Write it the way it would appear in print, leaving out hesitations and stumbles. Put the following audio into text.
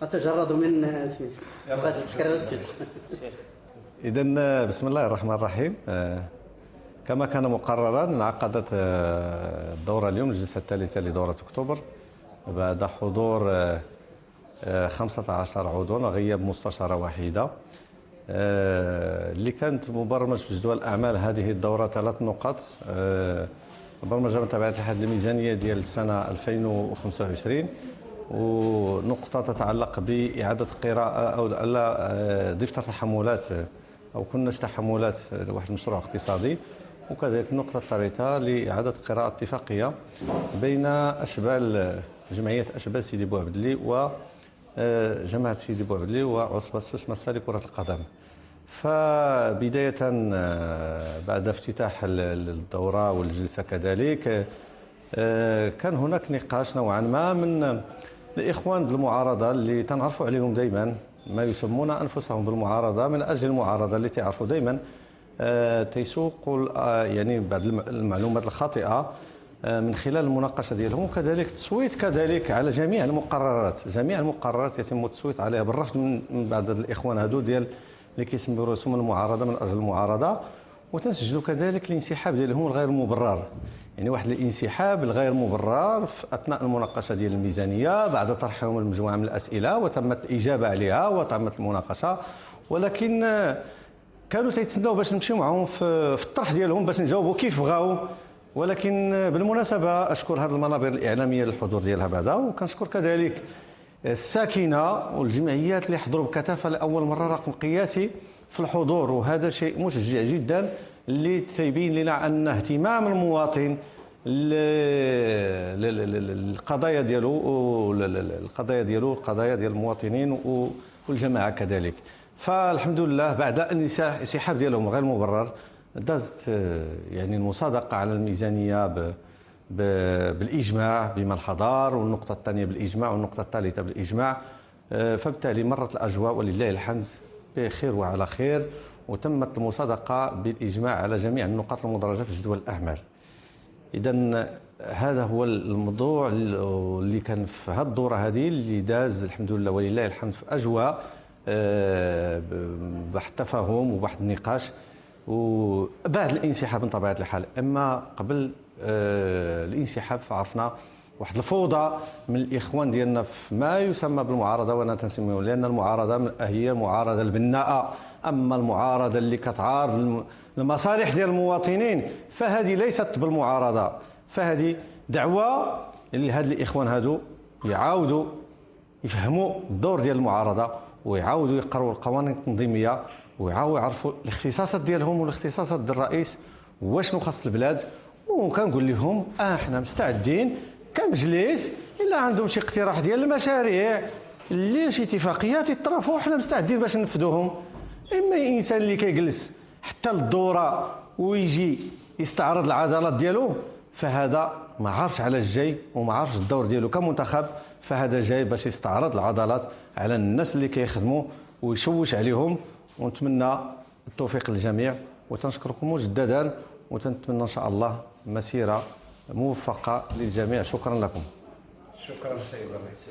أتجرد من سميتو بغيت تكرر التيتر. إذا بسم الله الرحمن الرحيم. كما كان مقررا انعقدت الدورة اليوم، الجلسة الثالثة لدورة أكتوبر، بعد حضور 15 عضو وغياب مستشارة واحدة. اللي كانت مبرمج في جدول الأعمال هذه الدورة 3 نقط. مبرمجة بطبيعة الحال الميزانية ديال السنة 2025، ونقطة تتعلق بإعادة قراءة أو ضفت تحملات أو كناش تحملات لواحد المشروع اقتصادي، وكذلك النقطة الثالثة لإعادة قراءة اتفاقية بين أشبال جمعية أشبال سيدي بوعبدلي وجماعة سيدي بوعبدلي وعصبة سوس مسا لكرة القدم. فبداية بعد افتتاح الدورة والجلسة كذلك كان هناك نقاش نوعا ما من الإخوان المعارضة اللي تنعرفوا عليهم دائما، ما يسمون أنفسهم بالمعارضة من أجل المعارضة، اللي تعرفوا دائما تيسوقوا يعني بعض المعلومات الخاطئة من خلال المناقشة ديالهم، وكذلك التصويت كذلك على جميع المقررات. جميع المقررات يتم التصويت عليها بالرفض من بعض الإخوان هذو ديال اللي كيسميو رسوم المعارضة من أجل المعارضة، وتنسجلوا كذلك الانسحاب ديالهم الغير مبرر، يعني واحد الانسحاب الغير مبرر في اثناء المناقشه ديال الميزانيه بعد طرحهم المجموعه من الاسئله وتمت الاجابه عليها وتمت المناقشه، ولكن كانوا تيتسناو باش نمشيو معهم في الطرح ديالهم باش نجاوبوا كيف بغاو. ولكن بالمناسبه اشكر هذه المنابر الاعلاميه للحضور ديالها بعدا، وكنشكر كذلك الساكنه والجمعيات اللي حضروا بكثافه لاول مره رقم قياسي في الحضور، وهذا شيء مشجع جدا اللي تيبين لنا ان اهتمام المواطن القضايا ديالو القضايا ديال المواطنين والجماعه كذلك. فالحمد لله بعد الانسحاب ديالهم غير مبرر دازت يعني المصادقه على الميزانيه بالاجماع بما الحضار، والنقطه الثانيه بالاجماع، والنقطه الثالثه بالاجماع. فبالتالي مرت الاجواء ولله الحمد بخير وعلى خير، وتمت المصادقه بالاجماع على جميع النقاط المدرجه في جدول الاعمال. اذا هذا هو الموضوع اللي كان في هذه الدوره هذه اللي داز الحمد لله ولله الحمد في اجواء بحث تفاهم وبحث النقاش وبعد الانسحاب من طبيعه الحال. اما قبل الانسحاب فعرفنا واحد الفوضى من الاخوان ديالنا في ما يسمى بالمعارضه، وانا تنسميه لان المعارضه هي معارضه البناءه، اما المعارضه اللي كتعارض المصالح ديال المواطنين فهذه ليست بالمعارضه، فهذه دعوه لهاد الاخوان هادو يعاودوا يفهموا الدور ديال المعارضه، ويعاودوا يقروا القوانين التنظيميه، ويعاودوا يعرفوا الاختصاصات ديالهم والاختصاصات ديال الرئيس واشنو خاص البلاد. وكنقول لهم احنا مستعدين كمجلس الا عندهم شي اقتراح ديال المشاريع اللي شي اتفاقيات يطرحوا احنا مستعدين باش ننفذوهم. اما انسان اللي كيجلس حتى للدوره ويجي يستعرض العضلات ديالو فهذا ما عارفش على الجاي وما عارفش الدور ديالو كمنتخب، فهذا جاي باش يستعرض العضلات على الناس اللي كيخدموا ويشوش عليهم. ونتمنى التوفيق للجميع وتنشكركم مجددا، وتنتمنى ان شاء الله مسيره موفقه للجميع. شكرا لكم. شكرا سيد الرئيس.